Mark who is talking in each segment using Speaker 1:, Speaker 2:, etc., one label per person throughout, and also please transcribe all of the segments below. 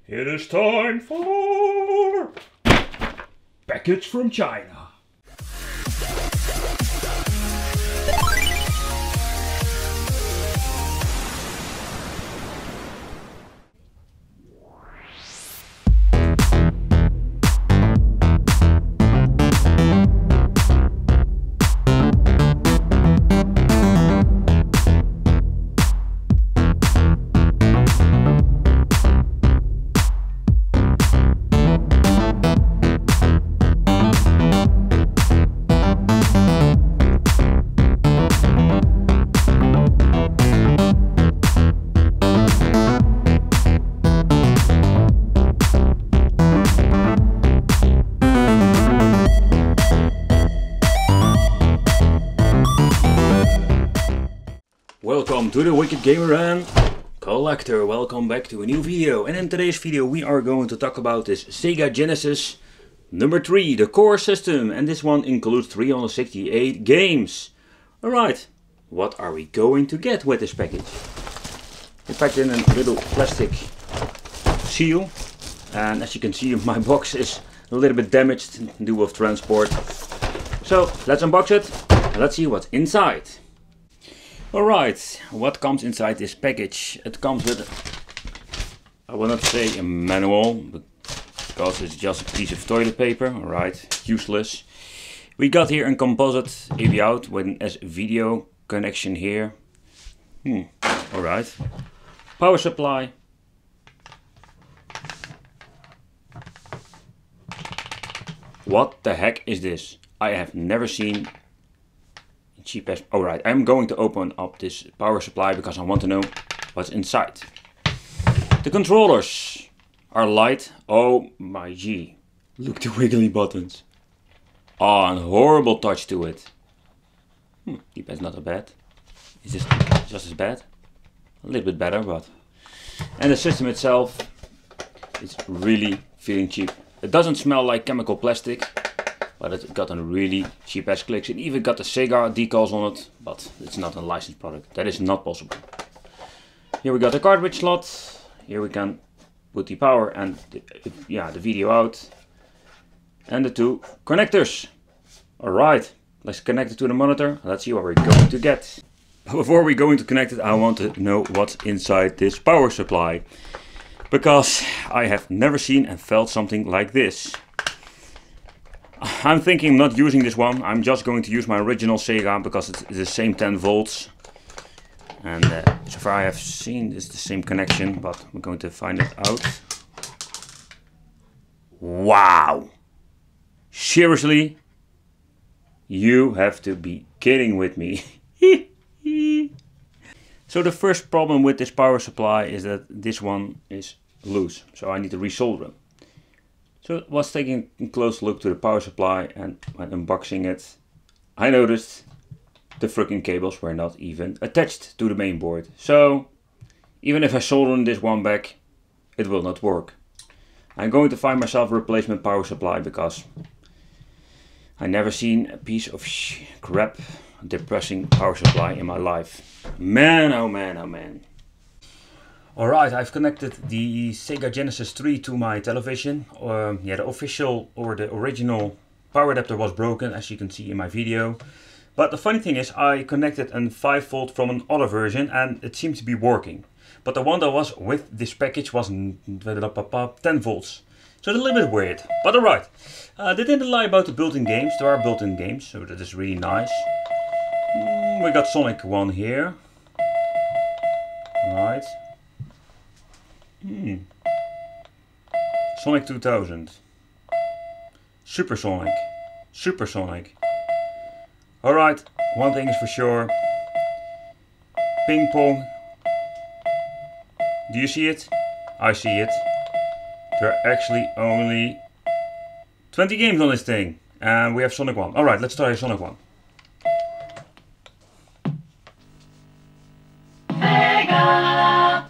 Speaker 1: It is time for package from China. Welcome to the Wicked Gamer and Collector. Welcome back to a new video. And in today's video we are going to talk about this Sega Genesis number 3, the core system. And this one includes 368 games. Alright, what are we going to get with this package? It's packed in a little plastic seal. And as you can see, my box is a little bit damaged due of transport. So let's unbox it and let's see what's inside. Alright, what comes inside this package? It comes with, I will not say a manual, because it's just a piece of toilet paper. Alright, useless. We got here a composite AV out with an S-video connection here. Alright. Power supply. What the heck is this? I have never seen cheap as. Alright, I'm going to open up this power supply because I want to know what's inside. The controllers are light. Oh my gee. Look, the wiggly buttons. Oh, and horrible touch to it. D-pad's not that bad. Is this just as bad? A little bit better, but. And the system itself is really feeling cheap. It doesn't smell like chemical plastic. But it got a really cheap ass clicks. It even got the Sega decals on it, but it's not a licensed product. That is not possible. Here we got the cartridge slot. Here we can put the power and the video out. And the two connectors. Alright, let's connect it to the monitor. Let's see what we're going to get. But before we go into connect it, I want to know what's inside this power supply. Because I have never seen and felt something like this. I'm thinking not using this one. I'm just going to use my original Sega because it's the same 10 volts. And so far I have seen it's the same connection, but we're going to find it out. Wow! Seriously? You have to be kidding with me. So the first problem with this power supply is that this one is loose. So I need to resolder them. So I was taking a close look to the power supply, and when unboxing it, I noticed the freaking cables were not even attached to the main board. So even if I solder this one back, it will not work. I'm going to find myself a replacement power supply because I never seen a piece of crap depressing power supply in my life. Man, oh man, oh man. Alright, I've connected the Sega Genesis 3 to my television. The official or the original power adapter was broken, as you can see in my video. But the funny thing is, I connected a 5 volt from an other version and it seems to be working. But the one that was with this package was 10 volts. So it's a little bit weird, but alright. They didn't lie about the built-in games. There are built-in games, so that is really nice. We got Sonic 1 here. Alright. Sonic 2000. Supersonic. Supersonic. Alright, one thing is for sure. Ping pong. Do you see it? I see it. There are actually only 20 games on this thing. And we have Sonic 1. Alright, let's try Sonic 1. Sega!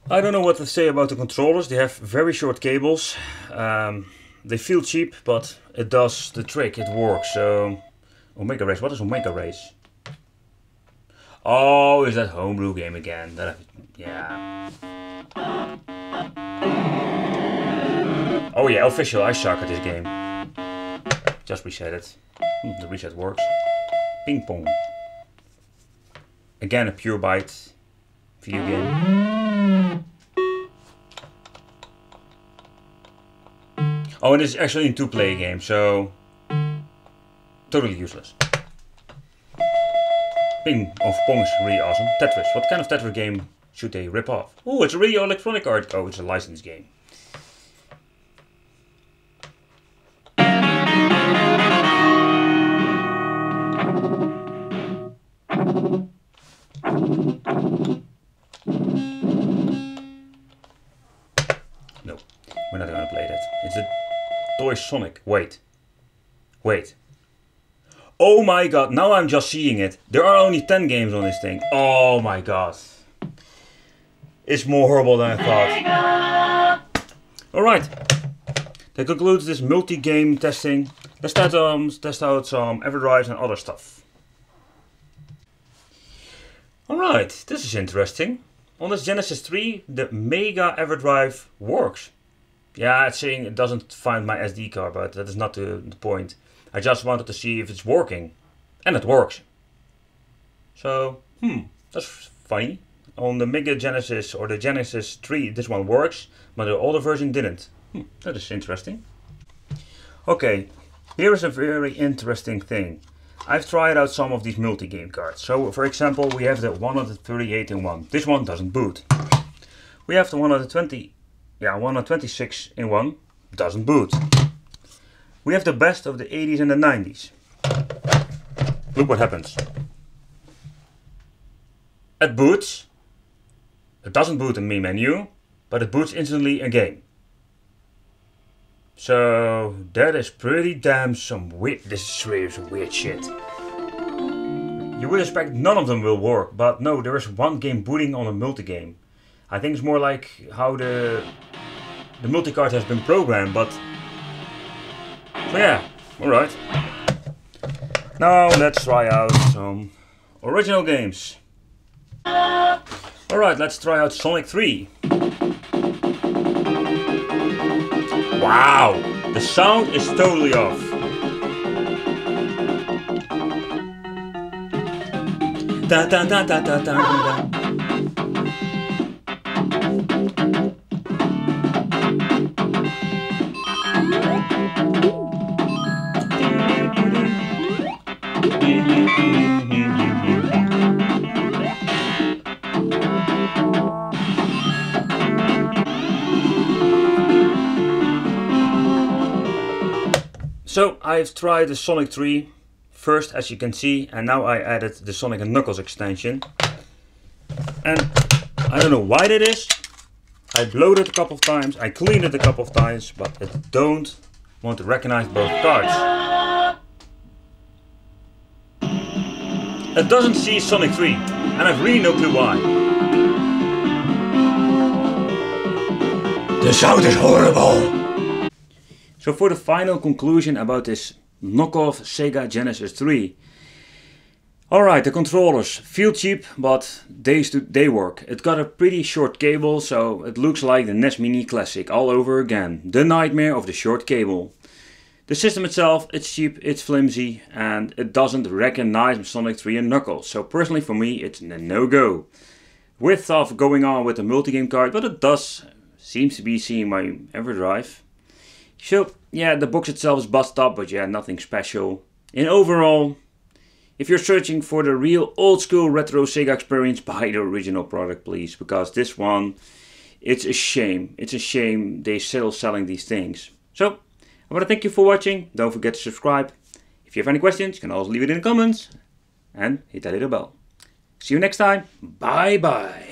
Speaker 1: I don't know what to say about the controllers. They have very short cables. They feel cheap, but it does the trick. It works. So, Omega Race. What is Omega Race? Oh, is that homebrew game again? Yeah. Oh yeah, official. I suck at this game. Just reset it. The reset works. Ping pong. Again, a pure byte video game. Oh, and it's actually a two-player game, so totally useless. Ping of Pong is really awesome. Tetris. What kind of Tetris game should they rip off? Oh, it's a real electronic art. Oh, it's a licensed game. No, we're not gonna play that. It's a Toy Sonic. Wait. Oh my god, now I'm just seeing it. There are only 10 games on this thing. Oh my god. It's more horrible than I thought. Alright. That concludes this multi-game testing. Let's test out some EverDrives and other stuff. Alright, this is interesting. On this Genesis 3, the Mega EverDrive works. Yeah, it's saying it doesn't find my SD card, but that is not the point. I just wanted to see if it's working. And it works. So, that's funny. On the Mega Genesis or the Genesis 3, this one works, but the older version didn't. That is interesting. Okay, here is a very interesting thing. I've tried out some of these multi-game cards. So, for example, we have the 138 in 1. This one doesn't boot. We have the 126 in 1. Doesn't boot. We have the best of the 80s and the 90s. Look what happens. It boots. It doesn't boot the main menu, but it boots instantly a game. So that is pretty damn some weird. This is really some weird shit. You would expect none of them will work, but no, there is one game booting on a multi-game. I think it's more like how the multi-card has been programmed, but so yeah, alright. Now let's try out some original games. Alright, let's try out Sonic 3. Wow, the sound is totally off. Da da da da da da da. So I've tried the Sonic 3 first, as you can see, and now I added the Sonic and Knuckles extension. And I don't know why that is. I blowed it a couple of times, I cleaned it a couple of times, but it don't want to recognize both cards. It doesn't see Sonic 3, and I've really no clue why. The sound is horrible! So for the final conclusion about this knockoff Sega Genesis 3. Alright, the controllers feel cheap, but they work. It got a pretty short cable, so it looks like the NES Mini Classic all over again. The nightmare of the short cable. The system itself, it's cheap, it's flimsy, and it doesn't recognize Sonic 3 and Knuckles. So personally for me, it's a no-go. With stuff going on with the multi-game card, but it does seems to be seeing my EverDrive. So yeah, the box itself is busted up, but yeah, nothing special. In overall, if you're searching for the real old school retro Sega experience, buy the original product please, because this one, it's a shame. It's a shame they're still selling these things. So, I want to thank you for watching. Don't forget to subscribe. If you have any questions, you can always leave it in the comments. And hit that little bell. See you next time. Bye bye.